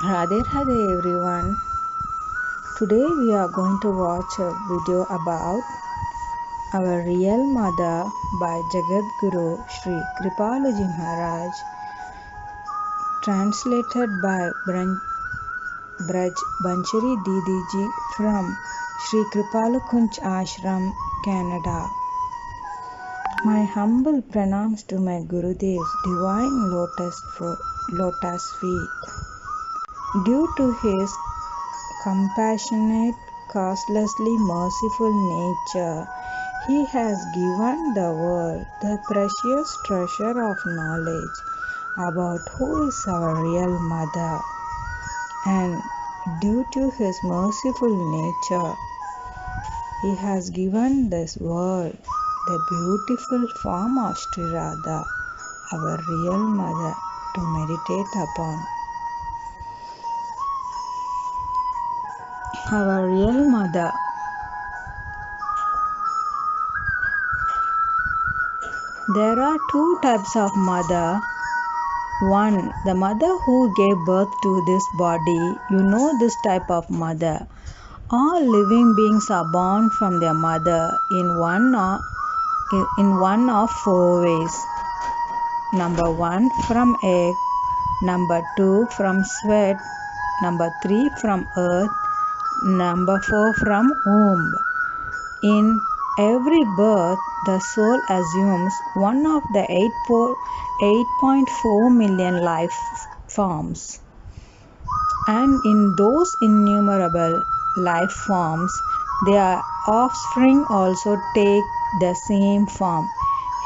Radhe Radhe everyone. Today we are going to watch a video about Our Real Mother by Jagadguru Shri Kripaluji Maharaj, translated by Braj Banchari Didiji from Shri Kripalu Kunj Ashram, Canada. My humble pranams to my Gurudev's divine lotus feet. Due to his compassionate, causelessly merciful nature, he has given the world the precious treasure of knowledge about who is our real mother. And due to his merciful nature, he has given this world the beautiful form of Shri Radha, our real mother, to meditate upon. Our real mother. There are two types of mother. One, the mother who gave birth to this body. You know this type of mother. All living beings are born from their mother in one of four ways. Number 1, from egg. Number 2, from sweat. Number 3, from earth. Number 4, from womb. In every birth, the soul assumes one of the 8.4 million life forms. And in those innumerable life forms, their offspring also take the same form.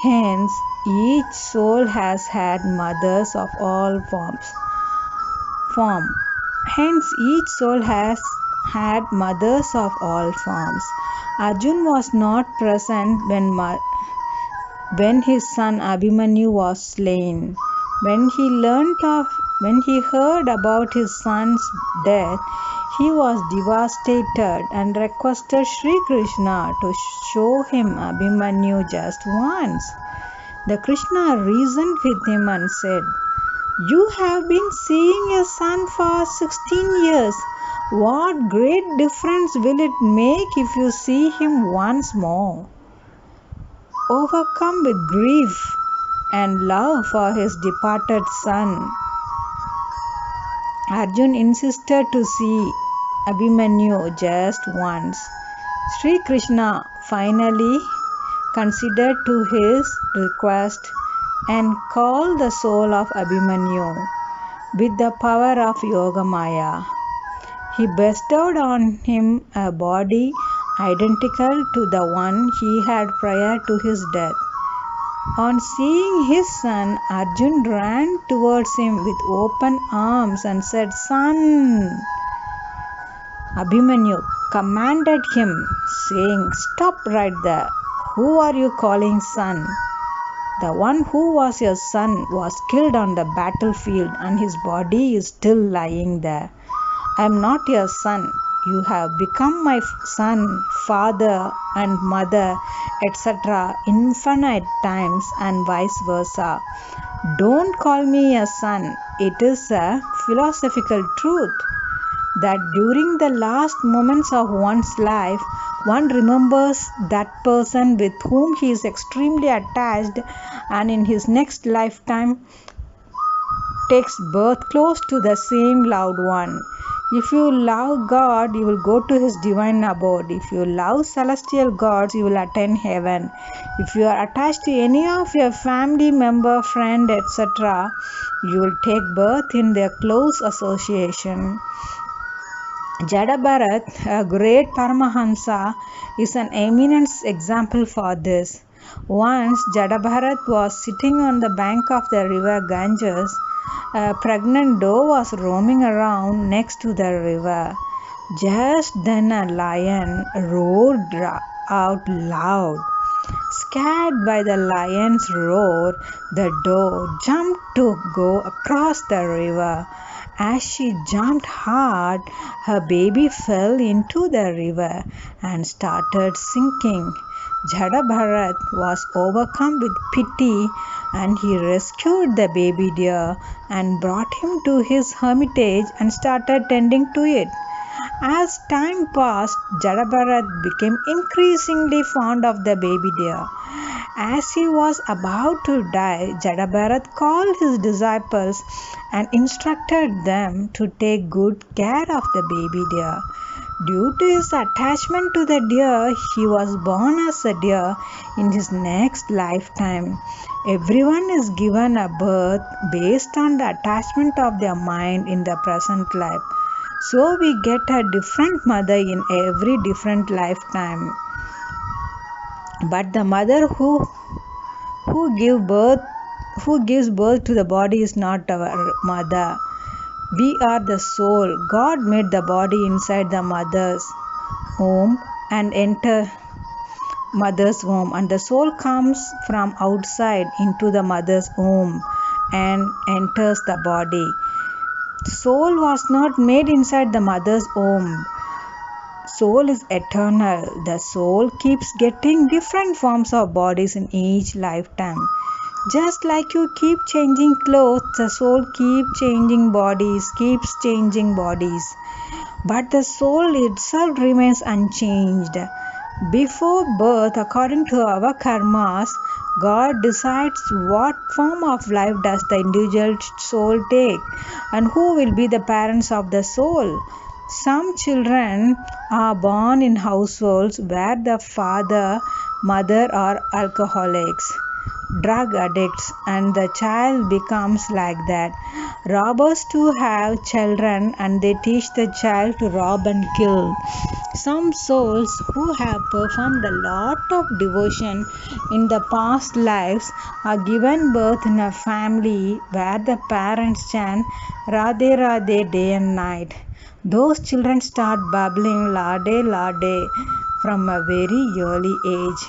Hence, each soul has had mothers of all forms. Hence, each soul has had mothers of all forms. Arjun was not present when his son Abhimanyu was slain. When he heard about his son's death, he was devastated and requested Shri Krishna to show him Abhimanyu just once. The Krishna reasoned with him and said, "You have been seeing your son for 16 years. What great difference will it make if you see him once more?" Overcome with grief and love for his departed son, Arjun insisted to see Abhimanyu just once. Sri Krishna finally considered to his request and called the soul of Abhimanyu with the power of Yogamaya. He bestowed on him a body identical to the one he had prior to his death. On seeing his son, Arjun ran towards him with open arms and said, "Son!" Abhimanyu commanded him, saying, "Stop right there. Who are you calling son? The one who was your son was killed on the battlefield and his body is still lying there. I am not your son. You have become my son, father and mother, etc. infinite times and vice versa. Don't call me a son. It is a philosophical truth that during the last moments of one's life, one remembers that person with whom he is extremely attached, and in his next lifetime takes birth close to the same loved one. If you love God, you will go to his divine abode. If you love celestial gods, you will attain heaven. If you are attached to any of your family member, friend, etc., you will take birth in their close association." Jada, a great Paramahansa, is an eminent example for this. Once Jada was sitting on the bank of the river Ganges. A pregnant doe was roaming around next to the river. Just then a lion roared out loud. Scared by the lion's roar, the doe jumped to go across the river. As she jumped hard, her baby fell into the river and started sinking. Jada Bharat was overcome with pity and he rescued the baby deer and brought him to his hermitage and started tending to it. As time passed, Jada Bharat became increasingly fond of the baby deer. As he was about to die, Jada Bharat called his disciples and instructed them to take good care of the baby deer. Due to his attachment to the deer, he was born as a deer in his next lifetime. Everyone is given a birth based on the attachment of their mind in the present life. So we get a different mother in every different lifetime. But the mother who gives birth to the body is not our mother. We are the soul. God made the body inside the mother's womb and enter mother's womb, and the soul comes from outside into the mother's womb and enters the body. Soul was not made inside the mother's womb. Soul is eternal. The soul keeps getting different forms of bodies in each lifetime. Just like you keep changing clothes, the soul keeps changing bodies. But the soul itself remains unchanged. Before birth, according to our karmas, God decides what form of life does the individual soul take and who will be the parents of the soul. Some children are born in households where the father, mother are alcoholics, drug addicts, and the child becomes like that. Robbers too have children and they teach the child to rob and kill. Some souls who have performed a lot of devotion in the past lives are given birth in a family where the parents chant Radhe Radhe day and night. Those children start babbling Lade Lade from a very early age.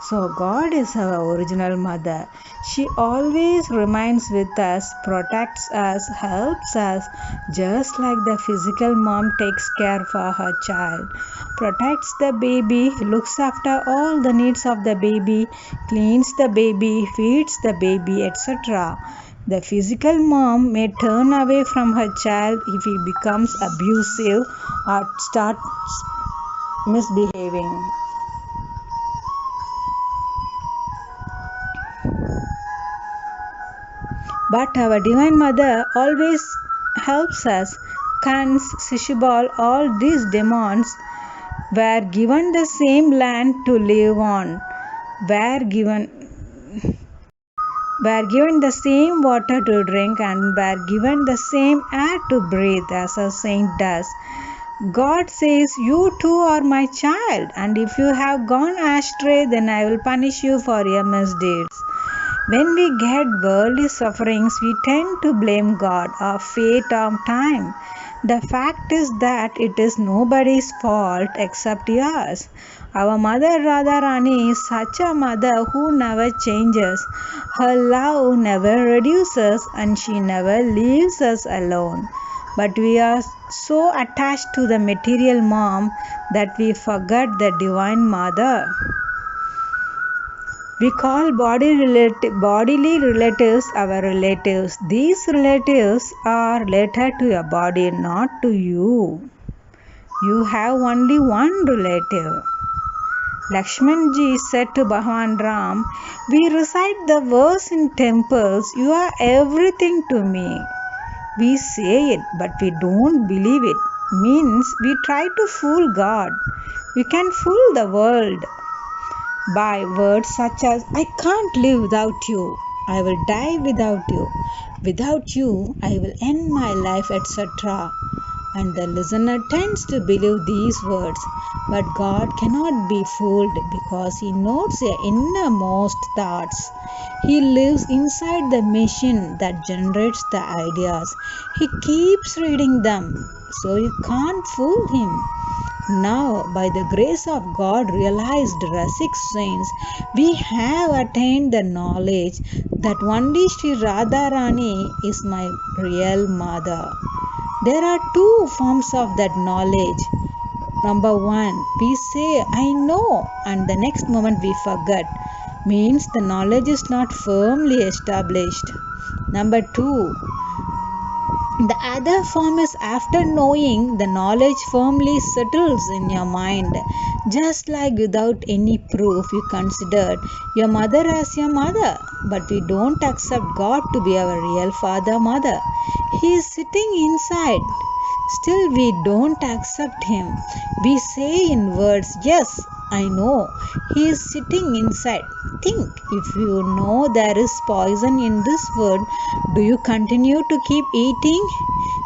So God is our original mother. She always remains with us, protects us, helps us, just like the physical mom takes care for her child. Protects the baby, looks after all the needs of the baby, cleans the baby, feeds the baby, etc. The physical mom may turn away from her child if he becomes abusive or starts misbehaving. But our Divine Mother always helps us. Kans, Shishubal, all these demons were given the same land to live on, were given the same water to drink, and were given the same air to breathe as a saint does. God says, you too are my child, and if you have gone astray, then I will punish you for your misdeeds. When we get worldly sufferings, we tend to blame God or fate or time. The fact is that it is nobody's fault except yours. Our mother Radharani is such a mother who never changes. Her love never reduces and she never leaves us alone. But we are so attached to the material mom that we forget the Divine Mother. We call bodily relatives our relatives. These relatives are related to your body, not to you. You have only one relative. Lakshmanji said to Bhagavan Ram, we recite the verse in temples, you are everything to me. We say it, but we don't believe it. Means we try to fool God. We can fool the world by words such as, I can't live without you, I will die without you, I will end my life, etc. And the listener tends to believe these words. But God cannot be fooled because He knows your innermost thoughts. He lives inside the machine that generates the ideas. He keeps reading them, so you can't fool Him. Now, by the grace of God, realized Rasik saints, we have attained the knowledge that only Shri Radharani is my real mother. There are two forms of that knowledge. Number one, we say, I know, and the next moment we forget. Means the knowledge is not firmly established. Number two, the other form is after knowing, the knowledge firmly settles in your mind. Just like without any proof, you considered your mother as your mother, but we don't accept God to be our real father, mother. He is sitting inside. Still, we don't accept him. We say in words, yes, I know. He is sitting inside. Think, if you know there is poison in this food, do you continue to keep eating?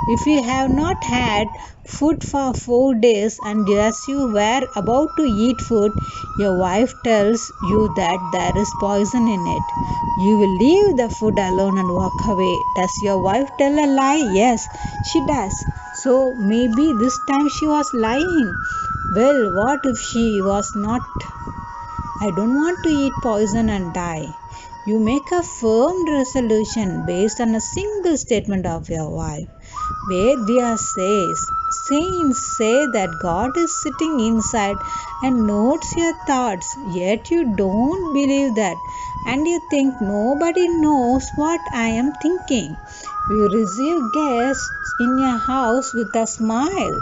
If you have not had food for 4 days and as you were about to eat food, your wife tells you that there is poison in it, you will leave the food alone and walk away. Does your wife tell a lie? Yes, she does. So maybe this time she was lying. Well, what if she was not? I don't want to eat poison and die. You make a firm resolution based on a single statement of your wife. Vedya says, saints say that God is sitting inside and notes your thoughts, yet you don't believe that, and you think nobody knows what I am thinking. You receive guests in your house with a smile,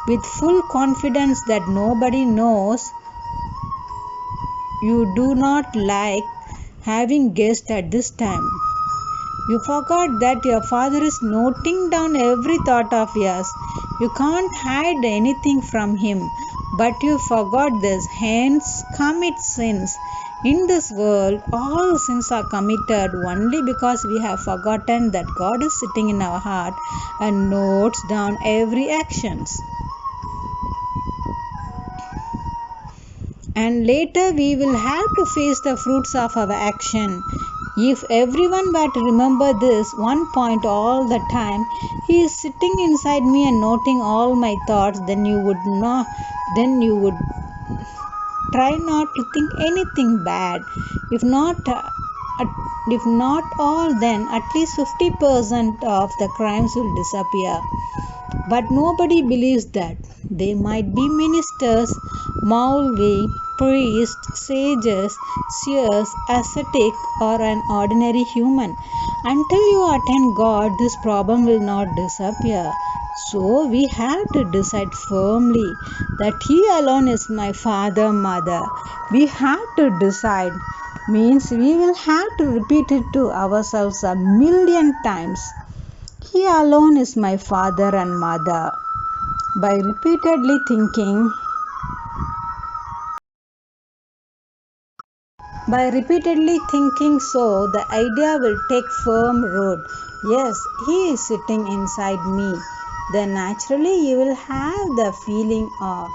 with full confidence that nobody knows. You do not like having guests at this time. You forgot that your father is noting down every thought of yours. You can't hide anything from him, but you forgot this, hence commit sins. In this world, all sins are committed only because we have forgotten that God is sitting in our heart and notes down every actions. And later we will have to face the fruits of our action. If everyone were to remember this one point all the time, he is sitting inside me and noting all my thoughts, then you would try not to think anything bad. If not all, then at least 50% of the crimes will disappear. But nobody believes that. They might be ministers, Maulvi, priests, sages, seers, ascetic, or an ordinary human. Until you attend God, this problem will not disappear. So we have to decide firmly that He alone is my father, mother. We have to decide means we will have to repeat it to ourselves a million times. He alone is my father and mother. By repeatedly thinking so, the idea will take firm root. Yes, he is sitting inside me. Then naturally you will have the feeling of,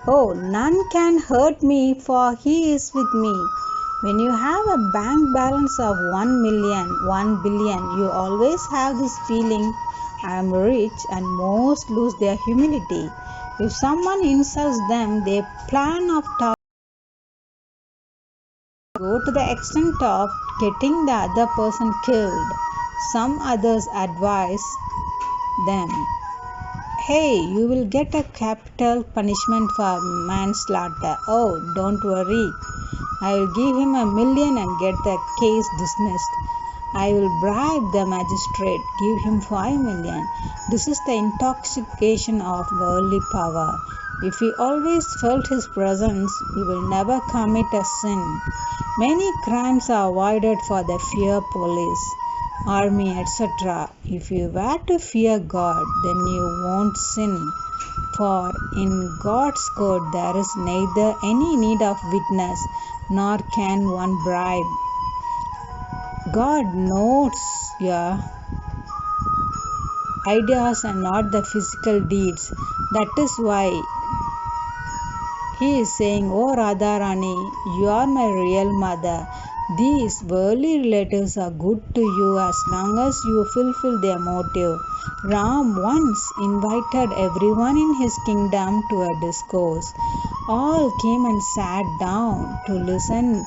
oh, none can hurt me for he is with me. When you have a bank balance of 1 million, 1 billion, you always have this feeling, I am rich, and most lose their humility. If someone insults them, they plan of go to the extent of getting the other person killed. Some others advise them, hey, you will get a capital punishment for manslaughter. Oh, don't worry. I will give him 1 million and get the case dismissed. I will bribe the magistrate, give him 5 million. This is the intoxication of worldly power. If we always felt his presence, we will never commit a sin. Many crimes are avoided for the fear police, army, etc. If you were to fear God, then you won't sin. For in God's code there is neither any need of witness, nor can one bribe. God notes your ideas and not the physical deeds. That is why He is saying, oh Radha Rani, you are my real mother. These worldly relatives are good to you as long as you fulfill their motive. Ram once invited everyone in his kingdom to a discourse. All came and sat down to listen.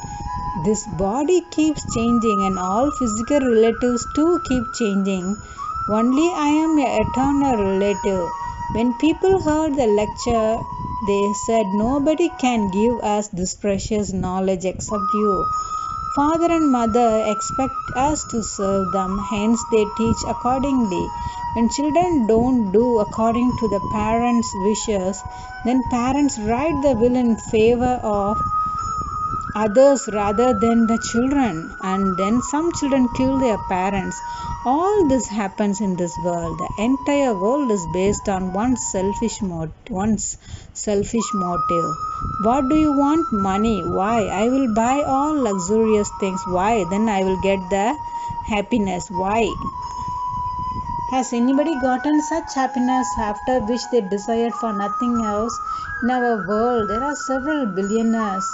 This body keeps changing and all physical relatives too keep changing. Only I am an eternal relative. When people heard the lecture, they said, "Nobody can give us this precious knowledge except you. Father and mother expect us to serve them, hence they teach accordingly. When children don't do according to the parents' wishes, then parents write the will in favor of others rather than the children, and then some children kill their parents. All this happens in this world. The entire world is based on one's selfish motive. What do you want? Money. Why? I will buy all luxurious things. Why? Then I will get the happiness. Why? Has anybody gotten such happiness after which they desired for nothing else? In our world, there are several billionaires,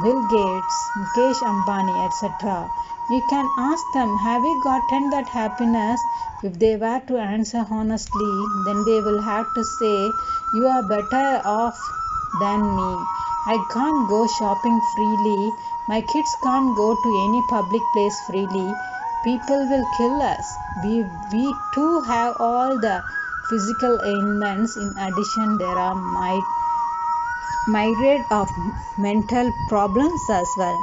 Bill Gates, Mukesh Ambani, etc. You can ask them, have you gotten that happiness? If they were to answer honestly, then they will have to say, you are better off than me. I can't go shopping freely. My kids can't go to any public place freely. People will kill us. We too have all the physical ailments. In addition, there are myriad of mental problems as well.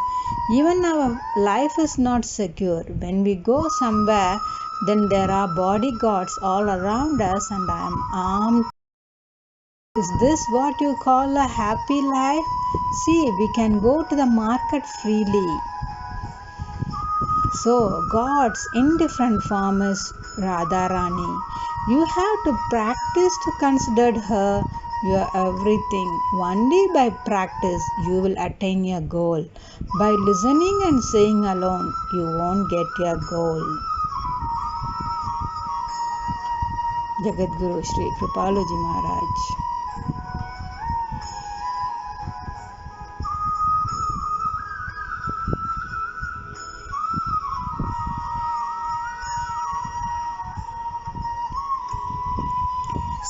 Even our life is not secure. When we go somewhere, then there are bodyguards all around us, and I am armed. Is this what you call a happy life? See, we can go to the market freely. So, God's indifferent form is Radharani. You have to practice to consider her your everything. Only by practice you will attain your goal. By listening and saying alone, you won't get your goal. Jagadguru Shri Kripaluji Maharaj.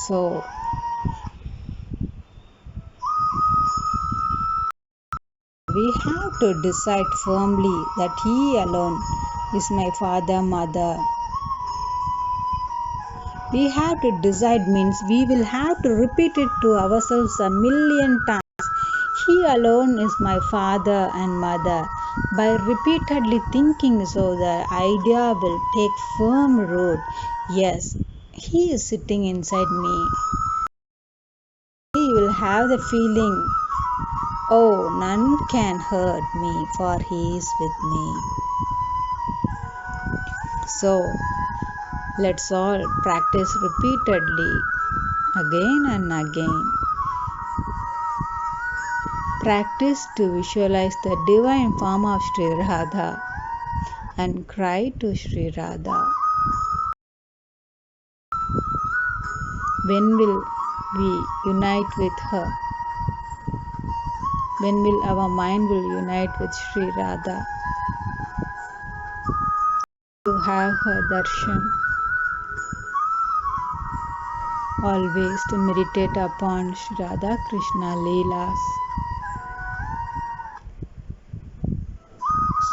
So, we have to decide firmly that He alone is my father, mother. We have to decide means we will have to repeat it to ourselves a million times. He alone is my father and mother. By repeatedly thinking so, the idea will take firm root. Yes, He is sitting inside me. You will have the feeling, oh, none can hurt me, for He is with me. So, let's all practice repeatedly, again and again. Practice to visualize the divine form of Shri Radha and cry to Shri Radha. When will we unite with her? When will our mind will unite with Shri Radha? To have her darshan. Always to meditate upon Shri Radhakrishna Leelas.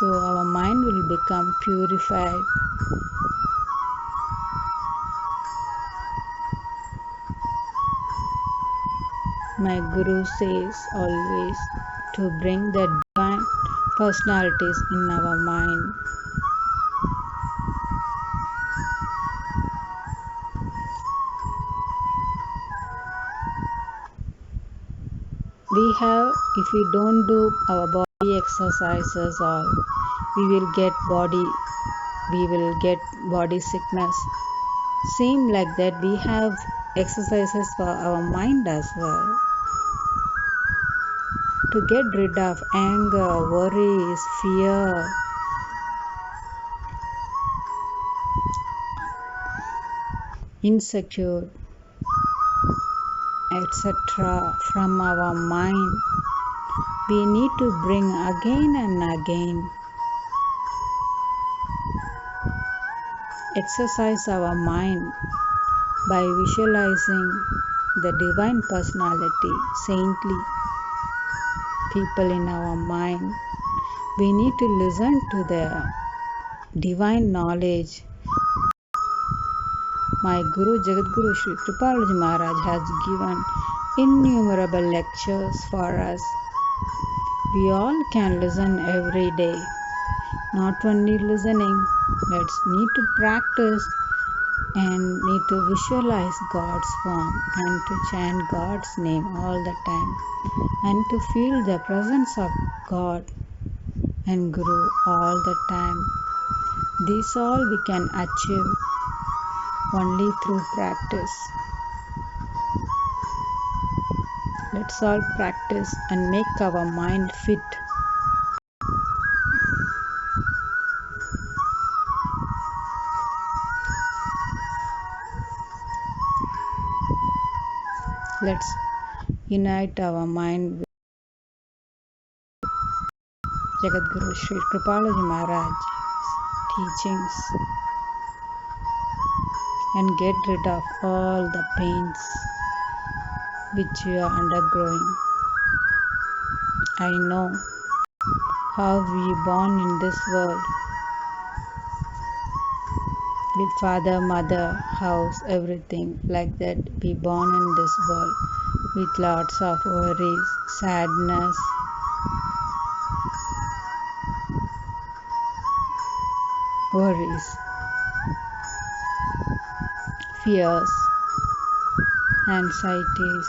So our mind will become purified. My Guru says always to bring the divine personalities in our mind. If we don't do our body exercises, or we will get body sickness. Same like that, we have exercises for our mind as well. To get rid of anger, worries, fear, insecure, etc. from our mind, we need to bring again and again. Exercise our mind by visualizing the divine personality, saintly people in our mind. We need to listen to the divine knowledge My Guru Jagadguru Shri Kripaluji Maharaj has given innumerable lectures for us. We all can listen every day. Not only listening, let's need to practice and need to visualize God's form and to chant God's name all the time and to feel the presence of God and Guru all the time. This all we can achieve only through practice. Let's all practice and make our mind fit. Let's unite our mind with Jagadguru Shri Kripaluji Maharaj's teachings and get rid of all the pains which you are undergoing. I know how we born in this world with father, mother, house, everything like that. We born in this world with lots of worries, sadness, fears, anxieties,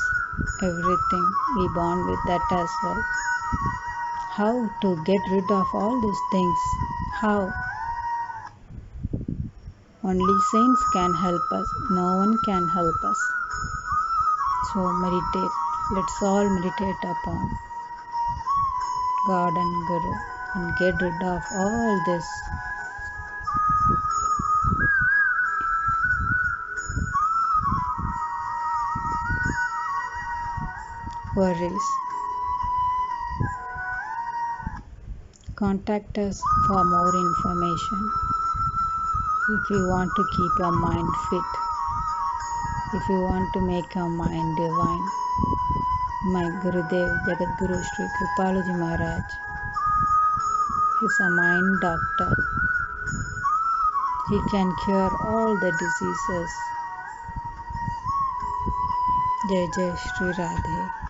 everything. We born with that as well. How to get rid of all these things? How? Only saints can help us. No one can help us. So meditate. Let's all meditate upon God and Guru and get rid of all this worries. Contact us for more information. If you want to keep your mind fit, if you want to make your mind divine, my Gurudev Jagadguru Shri Kripaluji Maharaj is a mind doctor. He can cure all the diseases. Jai Jai Shri Radhe.